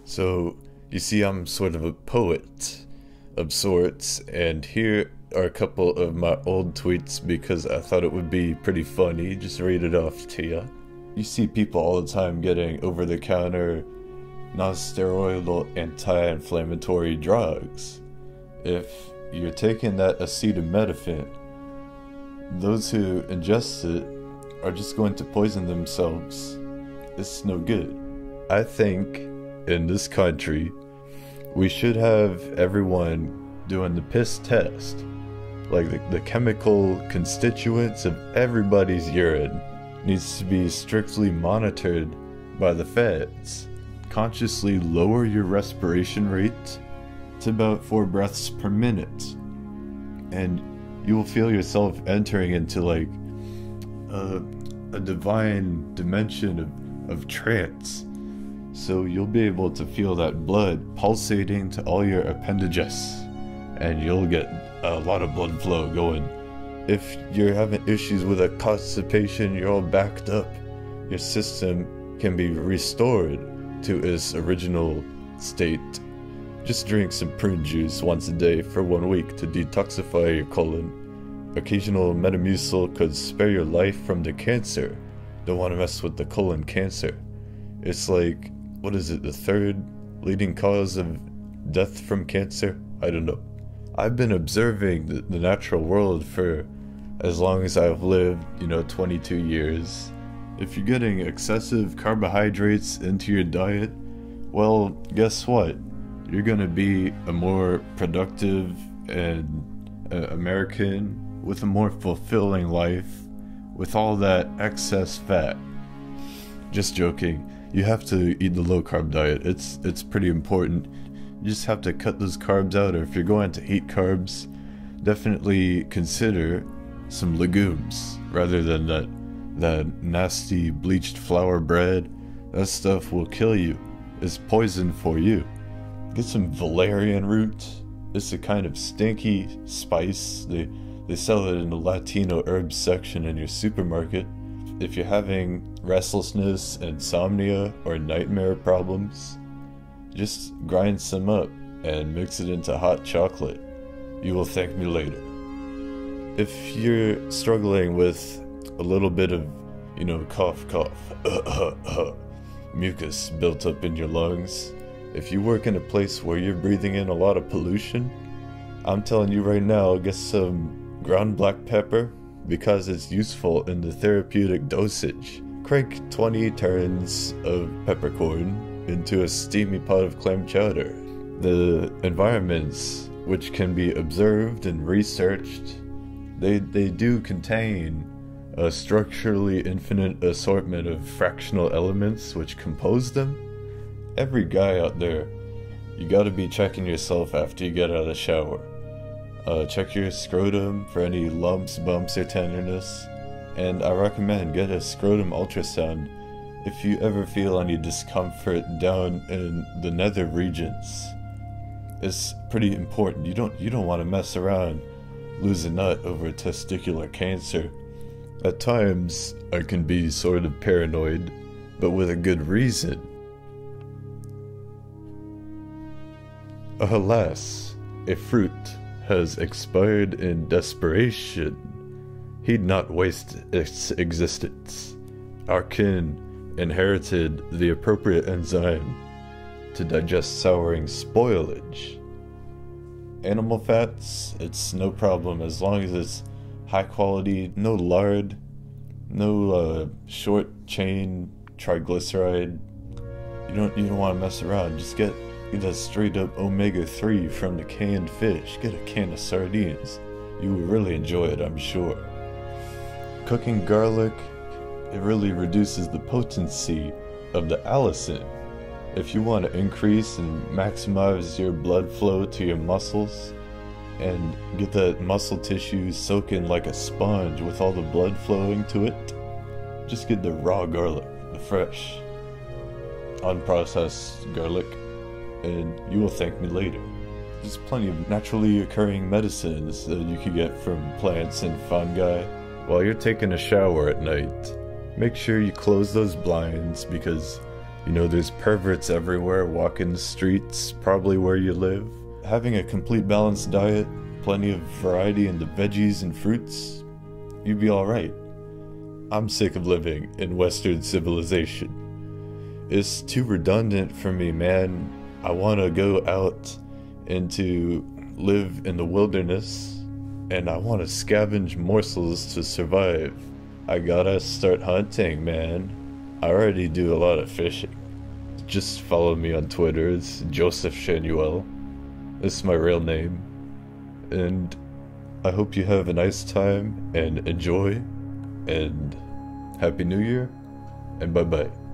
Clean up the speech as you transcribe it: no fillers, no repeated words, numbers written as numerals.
So, you see, I'm sort of a poet of sorts, and here are a couple of my old tweets because I thought it would be pretty funny. Just read it off to ya. You see people all the time getting over-the-counter, non-steroidal anti-inflammatory drugs. If you're taking that acetaminophen, those who ingest it are just going to poison themselves. It's no good. I think in this country, we should have everyone doing the piss test. Like the chemical constituents of everybody's urine needs to be strictly monitored by the feds. Consciously lower your respiration rate to about 4 breaths per minute, and you will feel yourself entering into like a divine dimension of trance. So you'll be able to feel that blood pulsating to all your appendages, and you'll get a lot of blood flow going. If you're having issues with a constipation, you're all backed up, your system can be restored to its original state. Just drink some prune juice once a day for 1 week to detoxify your colon. Occasional Metamucil could spare your life from the cancer. Don't want to mess with the colon cancer. It's like, what is it, the 3rd leading cause of death from cancer? I don't know. I've been observing the natural world for as long as I've lived, 22 years. If you're getting excessive carbohydrates into your diet, well, guess what? You're gonna be a more productive and American with a more fulfilling life with all that excess fat. Just joking. You have to eat the low carb diet. It's pretty important. You just have to cut those carbs out, or if you're going to eat carbs, definitely consider some legumes rather than that nasty bleached flour bread. That stuff will kill you. It's poison for you. Get some valerian root. It's a kind of stinky spice. They sell it in the Latino herbs section in your supermarket. If you're having restlessness, insomnia, or nightmare problems, just grind some up and mix it into hot chocolate. You will thank me later. If you're struggling with a little bit of, cough, mucus built up in your lungs, if you work in a place where you're breathing in a lot of pollution, I'm telling you right now, get some ground black pepper because it's useful in the therapeutic dosage. Crank 20 turns of peppercorn into a steamy pot of clam chowder. The environments which can be observed and researched, they do contain a structurally infinite assortment of fractional elements which compose them. Every guy out there, you gotta be checking yourself after you get out of the shower. Check your scrotum for any lumps, bumps, or tenderness, and I recommend get a scrotum ultrasound if you ever feel any discomfort down in the nether regions. It's pretty important. You don't want to mess around, lose a nut over testicular cancer. At times, I can be sort of paranoid, but with a good reason. Alas, a fruit has expired in desperation. He'd not waste its existence. Our kin inherited the appropriate enzyme to digest souring spoilage. Animal fats, it's no problem as long as it's high quality, no lard, no short chain triglyceride. You don't want to mess around. Just get a straight up omega-3 from the canned fish. Get a can of sardines. You will really enjoy it, I'm sure. Cooking garlic, it really reduces the potency of the allicin. If you want to increase and maximize your blood flow to your muscles and get that muscle tissue soaking like a sponge with all the blood flowing to it, just get the raw garlic, the fresh, unprocessed garlic, and you will thank me later. There's plenty of naturally occurring medicines that you can get from plants and fungi. While you're taking a shower at night, make sure you close those blinds because You know, there's perverts everywhere walking the streets, probably where you live. Having a complete balanced diet, plenty of variety in the veggies and fruits, you'd be alright. I'm sick of living in Western civilization. It's too redundant for me, man. I want to go out and to live in the wilderness, and I want to scavenge morsels to survive. I gotta start hunting, man. I already do a lot of fishing. Just follow me on Twitter. It's Joseph Shanuel. This is my real name. And I hope you have a nice time and enjoy. And Happy New Year. And bye-bye.